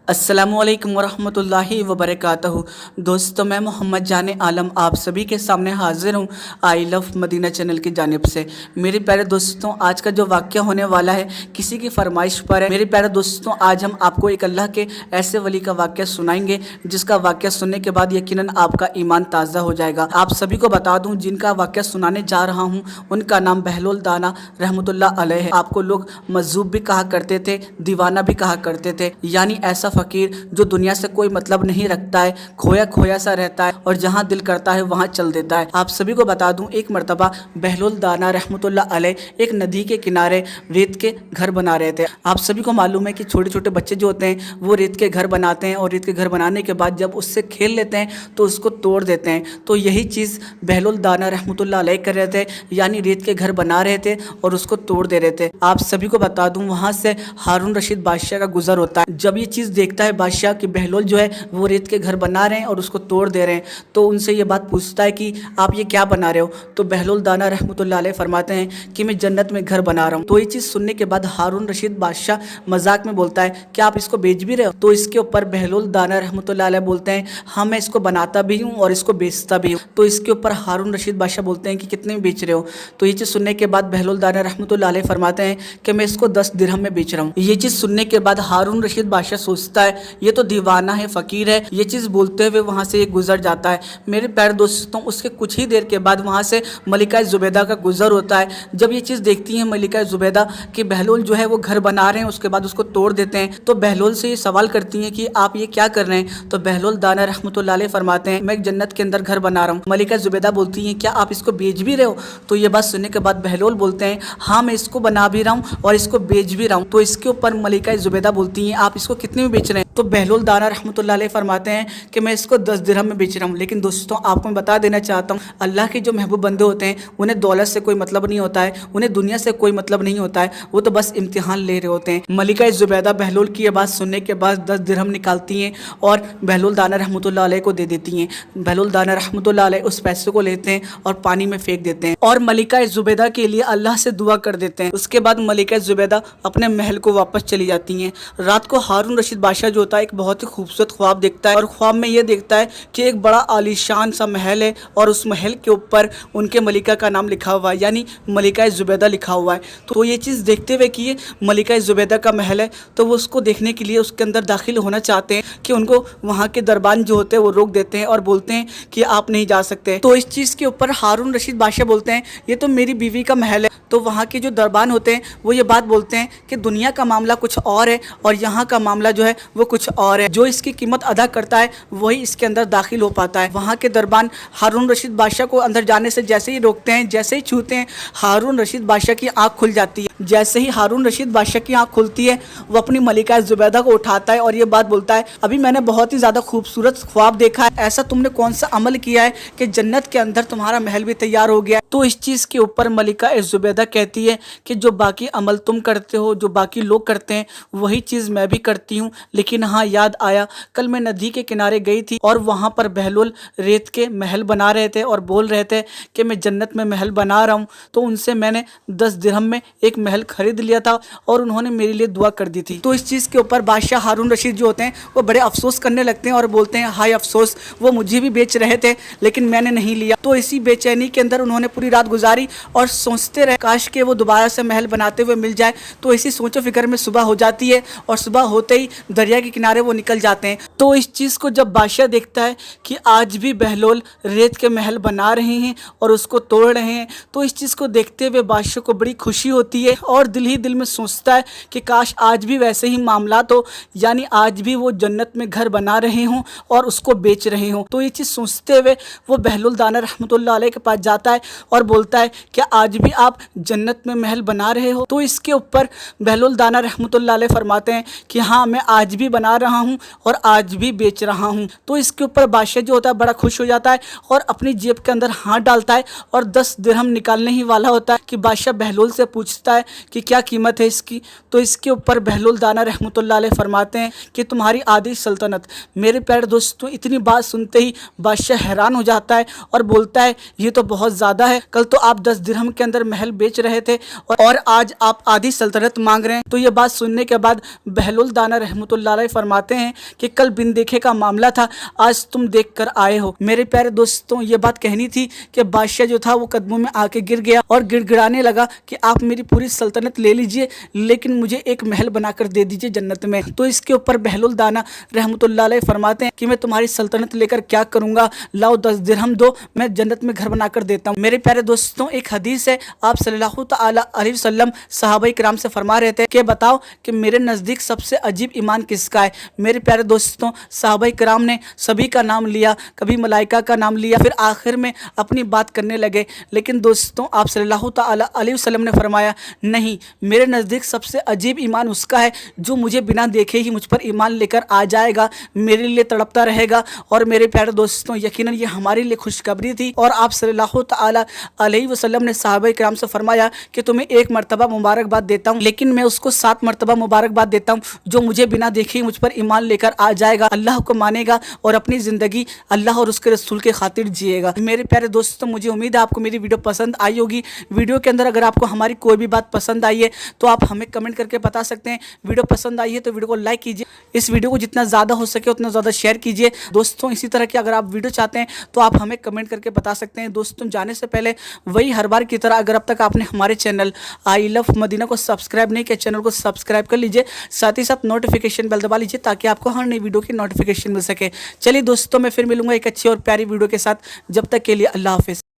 अस्सलामुअलैकुम वरहमतुल्लाहि वबरकातहू। दोस्तों, मैं मोहम्मद जान आलम आप सभी के सामने हाजिर हूँ आई लव मदीना चैनल की जानिब से। मेरे प्यारे दोस्तों, आज का जो वाक़या होने वाला है किसी की फरमाइश पर है। मेरे प्यारे दोस्तों, आज हम आपको एक अल्लाह के ऐसे वली का वाक़या सुनाएंगे जिसका वाक़या सुनने के बाद यकीनन आपका ईमान ताज़ा हो जाएगा। आप सभी को बता दूँ, जिनका वाक़या सुनाने जा रहा हूँ उनका नाम बहलोल दाना रहमतुल्लाह अलैह है। आपको लोग मजूब भी कहा करते थे, दीवाना भी कहा करते थे, यानी ऐसा फकीर जो दुनिया से कोई मतलब नहीं रखता है, खोया खोया सा रहता है और जहां दिल करता है वहां चल देता है। आप सभी को बता दूं, एक मर्तबा बहलोल दाना रहमतुल्लाह अलैह एक नदी के किनारे रेत के घर बना रहे थे। आप सभी को मालूम है कि छोटे छोटे बच्चे जो होते हैं वो रेत के घर बनाते हैं और रेत के घर बनाने के बाद जब उससे खेल लेते हैं तो उसको तोड़ देते हैं। तो यही चीज़ बहलोल दाना रहमतुल्लाह अलैह कर रहे थे, यानी रेत के घर बना रहे थे और उसको तोड़ दे रहे थे। आप सभी को बता दूं, वहां से हारून रशीद बादशाह का गुजर होता है। जब ये चीज़ देखता है बादशाह कि बहलोल जो है वो रेत के घर बना रहे हैं और उसको तोड़ दे रहे हैं, तो उनसे ये बात पूछता है कि आप ये क्या बना रहे हो। तो बहलोल दाना रहमतुल्लाह अलैह फरमाते हैं कि मैं जन्नत में घर बना रहा हूँ। तो ये चीज़ सुनने के बाद हारून रशीद बादशाह मजाक में बोलता है, क्या आप इसको बेच भी रहे हो। तो इसके ऊपर बहलोल दाना रहमतुल्लाह अलैह बोलते हैं, हाँ मैं इसको बनाता भी हूँ और इसको बेचता भी हूँ। तो इसके ऊपर हारून रशीद बादशाह बोलते हैं कि कितने में बेच रहे हो। तो ये चीज़ सुनने के बाद बहलोल दाना रहमतुल्लाह अलैह फरमाते हैं कि मैं इसको 10 दिरहम में बेच रहा हूँ। ये चीज़ सुनने के बाद हारून रशीद बादशाह सोचता है ये तो दीवाना है, फकीर है। ये चीज़ बोलते हुए वहाँ से गुजर जाता है। मेरे प्यारे दोस्तों, उसके कुछ ही देर के बाद वहाँ से मलिका जुबैदा का गुजर होता है। जब ये चीज़ देखती है मलिका जुबैदा कि बहलोल जो है वो घर बना रहे हैं, उसके बाद उसको तोड़ देते हैं, तो बहलोल से ये सवाल करती हैं कि आप ये क्या कर रहे हैं। तो बहलोल दाना रहमतुल्लाह अलैह फरमाते हैं, मैं एक जन्नत के अंदर घर बना रहा हूँ। मलिका जुबैदा बोलती हैं, क्या आप इसको बेच भी रहे हो। तो ये बात सुनने के बाद बहलोल बोलते हैं, हाँ मैं इसको बना भी रहा हूँ और इसको बेच भी रहा हूँ। तो इसके ऊपर मलिका जुबैदा बोलती हैं, आप इसको कितने में बेच रहे हैं। तो बहलोल दाना रहमतुल्लाह अलैह फरमाते हैं कि मैं इसको 10 दिरहम में बेच रहा हूँ। लेकिन दोस्तों, आपको मैं बता देना चाहता हूँ, अल्लाह के जो महबूब बंदे होते हैं उन्हें दौलत से कोई मतलब नहीं होता है, उन्हें दुनिया से कोई मतलब नहीं होता है, वो तो बस इम्तिहान ले रहे होते हैं। मलिका जुबैदा बहलोल की ये बात सुनने के बाद 10 दिरहम निकालती हैं और बहलोल दाना रहमतुल्लाह अलैह को दे देती हैं। बहलोल दाना रहमतुल्लाह अलैह उस पैसे को लेते हैं और पानी में फेंक देते हैं और मलिका जुबैदा के लिए अल्लाह से दुआ कर देते हैं। उसके बाद मलिका जुबैदा अपने महल को वापस चली जाती हैं। रात को हारून रशीद बादशाह जो होता है एक बहुत ही खूबसूरत ख्वाब देखता है और ख्वाब में ये देखता है कि एक बड़ा आलीशान सा महल है और उस महल के ऊपर उनके मलिका का नाम लिखा हुआ है, यानी मलिका जुबैदा लिखा हुआ है। तो ये चीज़ देखते हुए कि ये मलिका जुबैदा का महल है, तो वो उसको देखने के लिए उसके अंदर दाखिल होना चाहते हैं कि उनको वहाँ के दरबान जो होते हैं वो रोक देते हैं और बोलते हैं कि आप नहीं जा सकते। तो इस चीज़ के ऊपर हारून रशीद बादशाह बोलते हैं, ये तो मेरी बीवी का महल है। तो वहाँ के जो दरबान होते हैं वो ये बात बोलते हैं कि दुनिया का मामला कुछ और है और यहाँ का मामला जो है वो कुछ और है। जो इसकी कीमत अदा करता है वही इसके अंदर दाखिल हो पाता है। वहाँ के दरबान हारून रशीद बादशाह को अंदर जाने से जैसे ही रोकते हैं, जैसे ही छूते हैं, हारून रशीद बादशाह की आंख खुल जाती है। जैसे ही हारून रशीद बादशाह की आंख खुलती है, वो अपनी मलिका जुबैदा को उठाता है और ये बात बोलता है, अभी मैंने बहुत ही ज़्यादा खूबसूरत ख्वाब देखा है, ऐसा तुमने कौन सा अमल किया है कि जन्नत के अंदर तुम्हारा महल भी तैयार हो गया। तो इस चीज़ के ऊपर मलिका जुबैदा कहती है कि जो बाकी अमल तुम करते हो, जो बाकी लोग करते हैं, वही चीज़ मैं भी करती हूँ। लेकिन हाँ, याद आया, कल मैं नदी के किनारे गई थी और वहाँ पर बहलोल रेत के महल बना रहे थे और बोल रहे थे कि मैं जन्नत में महल बना रहा हूँ। तो उनसे मैंने 10 दिरहम में एक महल खरीद लिया था और उन्होंने मेरे लिए दुआ कर दी थी। तो इस चीज़ के ऊपर बादशाह हारून रशीद जो होते हैं वो बड़े अफसोस करने लगते हैं और बोलते हैं, हाय अफसोस, वो मुझे भी बेच रहे थे लेकिन मैंने नहीं लिया। तो इसी बेचैनी के अंदर उन्होंने पूरी रात गुजारी और सोचते रहे काश के वो दोबारा से महल बनाते हुए मिल जाए। तो इसी सोचो फिक्र में सुबह हो जाती है और सुबह होते ही दरिया के किनारे वो निकल जाते हैं। तो इस चीज़ को जब बादशाह देखता है कि आज भी बहलोल रेत के महल बना रहे हैं और उसको तोड़ रहे हैं, तो इस चीज़ को देखते हुए बादशाह को बड़ी खुशी होती है और दिल ही दिल में सोचता है कि काश आज भी वैसे ही मामला तो, यानी आज भी वो जन्नत में घर बना रहे हों और उसको बेच रहे हों। तो ये चीज़ सोचते हुए वो बहलोल दाना रहमतुल्लाह अलैह के पास जाता है और बोलता है, क्या आज भी आप जन्नत में महल बना रहे हो। तो इसके ऊपर बहलोल दाना रहमतुल्लाह अलैह फरमाते हैं कि हाँ मैं आज भी बना रहा हूँ और आज भी बेच रहा हूँ। तो इसके ऊपर बादशाह जो होता है बड़ा खुश हो जाता है और अपनी जेब के अंदर हाथ डालता है और 10 दिरहम निकालने ही वाला होता है कि बादशाह बहलोल से पूछता है कि क्या कीमत है इसकी। तो इसके ऊपर बहलोल दाना रहमतुल्लाह अलैह फरमाते हैं कि तुम्हारी आधी सल्तनत। मेरे प्यारे दोस्तों, इतनी बात सुनते ही बादशाह हैरान हो जाता है और बोलता है, ये तो बहुत ज़्यादा है, कल तो आप 10 दिरहम के अंदर महल बेच रहे थे और आज आप आधी सल्तनत मांग रहे हैं। तो ये बात सुनने के बाद बहलोल दाना रहमतुल्लाह अलैह फरमाते हैं कि कल बिन देखे का मामला था, आज तुम देख कर आए हो। मेरे प्यारे दोस्तों, ये बात कहनी थी कि बादशाह जो था वो कदमों में आके गिर गया और गिड़गिड़ाने लगा कि आप मेरी पूरी सल्तनत ले लीजिए, लेकिन मुझे एक महल बनाकर दे दीजिए जन्नत में। तो इसके ऊपर बहलुल दाना रहमतुल्लाह अलैह फरमाते हैं कि मैं तुम्हारी सल्तनत लेकर क्या करूंगा, लाओ 10 दिरहम दो, मैं जन्नत में घर बनाकर देता हूँ। मेरे प्यारे दोस्तों, एक हदीस है, आप सल्लल्लाहु तआला अलैहि वसल्लम सहाबाए किराम से फरमा रहे थे कि बताओ कि मेरे नज़दीक सबसे अजीब ईमान किसका है। मेरे प्यारे दोस्तों, सहाबाए किराम ने सभी का नाम लिया, कभी मलाइका का नाम लिया, फिर आखिर में अपनी बात करने लगे। लेकिन दोस्तों, आप सल्लल्लाहु तआला अलैहि वसल्लम ने फरमाया, नहीं, मेरे नज़दीक सबसे अजीब ईमान उसका है जो मुझे बिना देखे ही मुझ पर ईमान लेकर आ जाएगा, मेरे लिए तड़पता रहेगा। और मेरे प्यारे दोस्तों, यकीनन ये हमारे लिए खुशखबरी थी। और आप सल्लल्लाहु तआला अलैहि वसल्लम ने सहाबाए किराम से फरमाया कि तुम्हें एक मरतबा मुबारकबाद देता हूँ, लेकिन मैं उसको 7 मरतबा मुबारकबाद देता हूँ जो मुझे बिना देखे ही मुझ पर ईमान लेकर आ जाएगा, अल्लाह को मानेगा और अपनी ज़िंदगी अल्लाह और उसके रसूल के खातिर जिएगा। मेरे प्यारे दोस्तों, मुझे उम्मीद है आपको मेरी वीडियो पसंद आई होगी। वीडियो के अंदर अगर आपको हमारी कोई भी बात पसंद आई है तो आप हमें कमेंट करके बता सकते हैं। वीडियो पसंद आई है तो वीडियो को लाइक कीजिए, इस वीडियो को जितना ज़्यादा हो सके उतना ज़्यादा शेयर कीजिए। दोस्तों, इसी तरह की अगर आप वीडियो चाहते हैं तो आप हमें कमेंट करके बता सकते हैं। दोस्तों, जाने से पहले वही हर बार की तरह, अगर अब तक आपने हमारे चैनल आई लव मदीना को सब्सक्राइब नहीं किया, चैनल को सब्सक्राइब कर लीजिए, साथ ही साथ नोटिफिकेशन बेल दबा लीजिए ताकि आपको हर नई वीडियो की नोटिफिकेशन मिल सके। चलिए दोस्तों, मैं फिर मिलूंगा एक अच्छी और प्यारी वीडियो के साथ। जब तक के लिए अल्लाह हाफिज़।